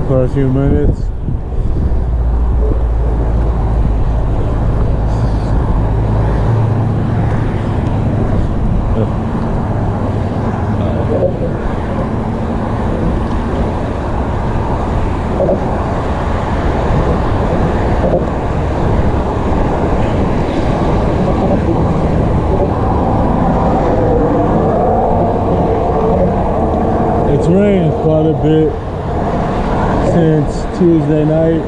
for a few minutes. It's rained quite a bit since Tuesday night.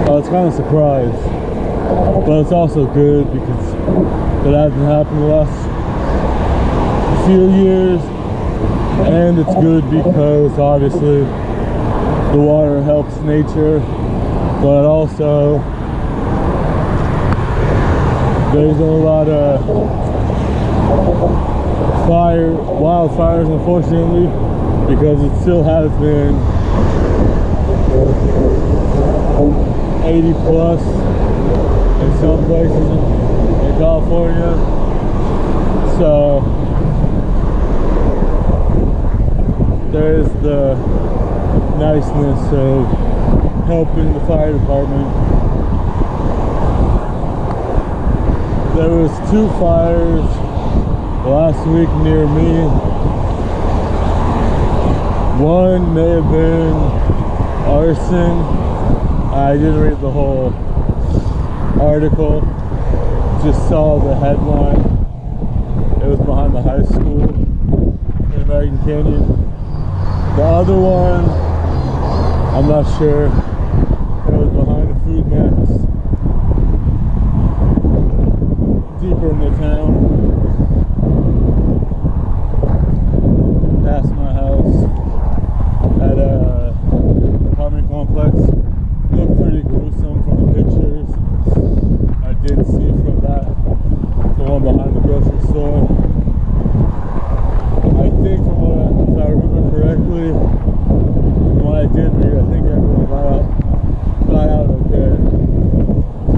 I was kind of surprised, but it's also good because it hasn't happened the last few years, and it's good because obviously the water helps nature, but also there's a lot of wildfires, unfortunately, because it still has been 80 plus in some places in California. So there is the niceness of helping the fire department. There was 2 fires last week near me. One may have been arson. I didn't read the whole article, just saw the headline. It was behind the high school in American Canyon. The other one, I'm not sure. It was behind the Food Max, deeper in the town, past my house, at a apartment complex. Looked pretty gruesome from the pictures I did see from that. The one behind the grocery store. I think if I remember correctly, from what I did read, I think everyone got out okay,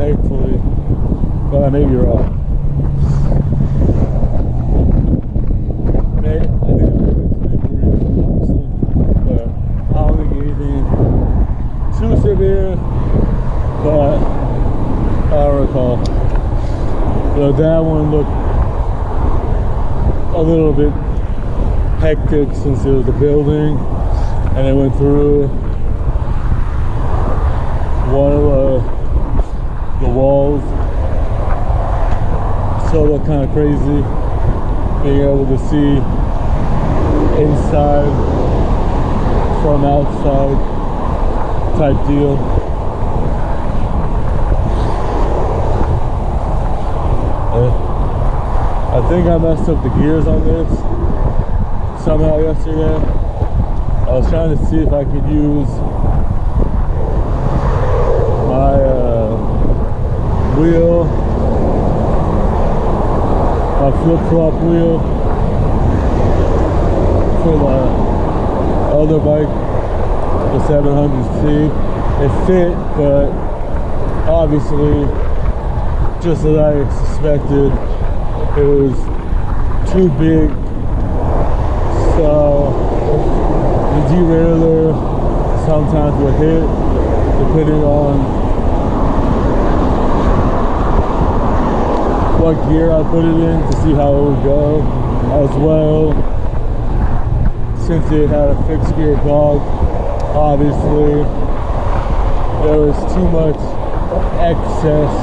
thankfully, but I may be wrong. I think there may be some injuries, obviously, but I don't think anything too severe, but I don't recall. So that one looked a little bit hectic since it was a building and it went through one of the walls, so it looked kind of crazy being able to see inside from outside type deal. I think I messed up the gears on this somehow yesterday. I was trying to see if I could use my wheel, my flip-flop wheel for the other bike, the 700C. It fit, but obviously, just as I suspected, it was too big. So the derailleur sometimes would hit, depending on what gear I put it in to see how it would go. As well, since it had a fixed gear dog, obviously there was too much excess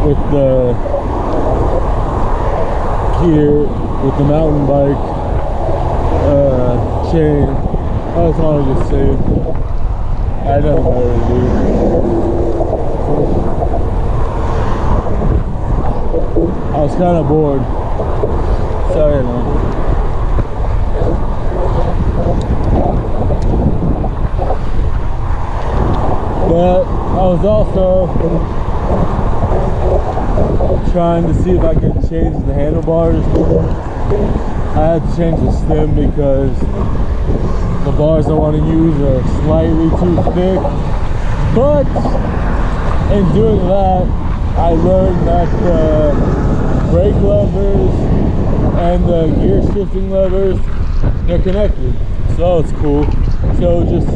with the gear with the mountain bike chain. I just wanted to say I had nothing better to do. I was kind of bored, so you know. But I was also trying to see if I could change the handlebars. I had to change the stem because the bars I want to use are slightly too thick. But in doing that, I learned that the brake levers and the gear shifting levers, they're connected. So it's cool. So just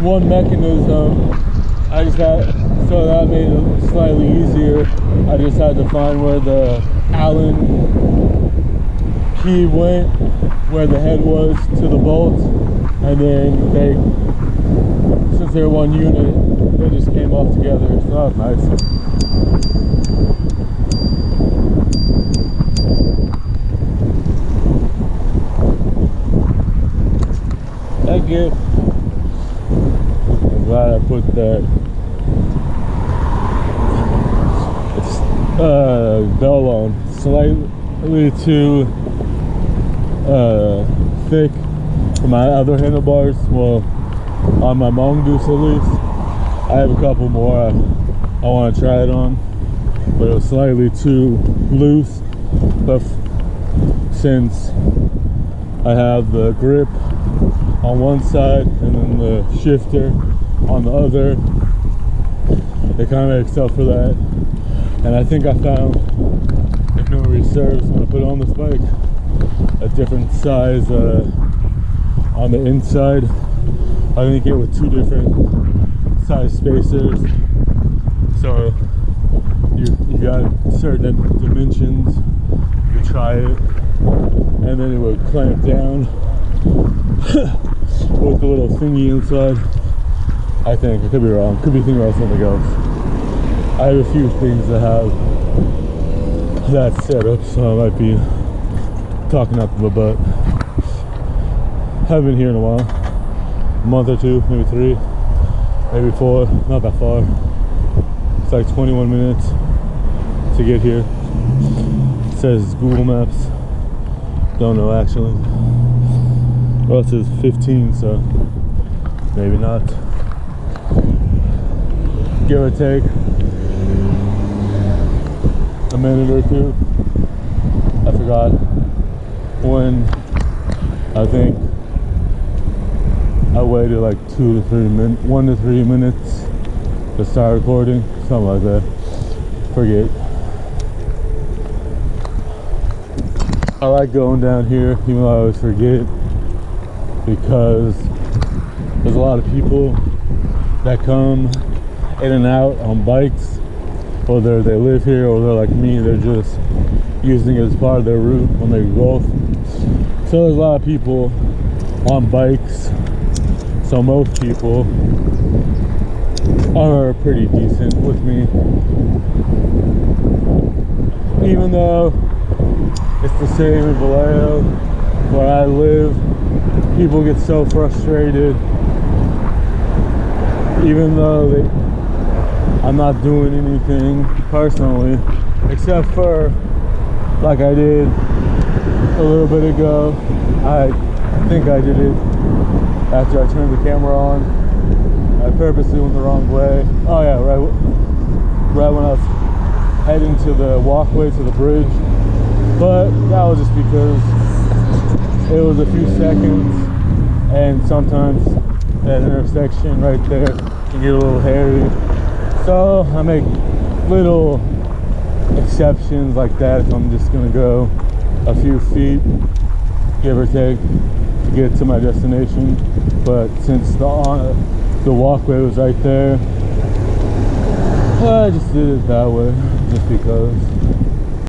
one mechanism. I just had, so that made it slightly easier. I just had to find where the Allen key went, where the head was to the bolt, and then since they're one unit, they just came off together. So that was nice. Thank you. I'm glad I put that bell on. Slightly too thick for my other handlebars. Well, on my mongoose at least. I have a couple more I want to try it on, but it was slightly too loose. But since I have the grip on one side and then the shifter on the other, it kind of makes up for that. And I think I found, if memory serves, when I put on this bike, a different size on the inside. I think it with two different size spacers, so you got certain dimensions. You can try it, and then it would clamp down with the little thingy inside. I think, I could be wrong, could be thinking about something else. I have a few things that have that set up, so I might be talking out of my butt. Haven't been here in a while. A month or two, maybe 3, maybe 4, not that far. It's like 21 minutes to get here. It says Google Maps. Don't know actually. Well, it says 15, so maybe not. Give or take a minute or two. I forgot when. I think I waited like 1 to 3 minutes to start recording, something like that. Forget. I like going down here, even though I always forget, because there's a lot of people that come in and out on bikes, whether they live here or they're like me, they're just using it as part of their route, or maybe both. So there's a lot of people on bikes, so most people are pretty decent with me, even though it's the same in Vallejo where I live. People get so frustrated even though I'm not doing anything personally, except for like I did a little bit ago. I think I did it after I turned the camera on. I purposely went the wrong way. Oh yeah, right when I was heading to the walkway to the bridge. But that was just because it was a few seconds, and sometimes that intersection right there can get a little hairy. So I make little exceptions like that if I'm just gonna go a few feet, give or take, to get to my destination. But since the walkway was right there, I just did it that way, just because.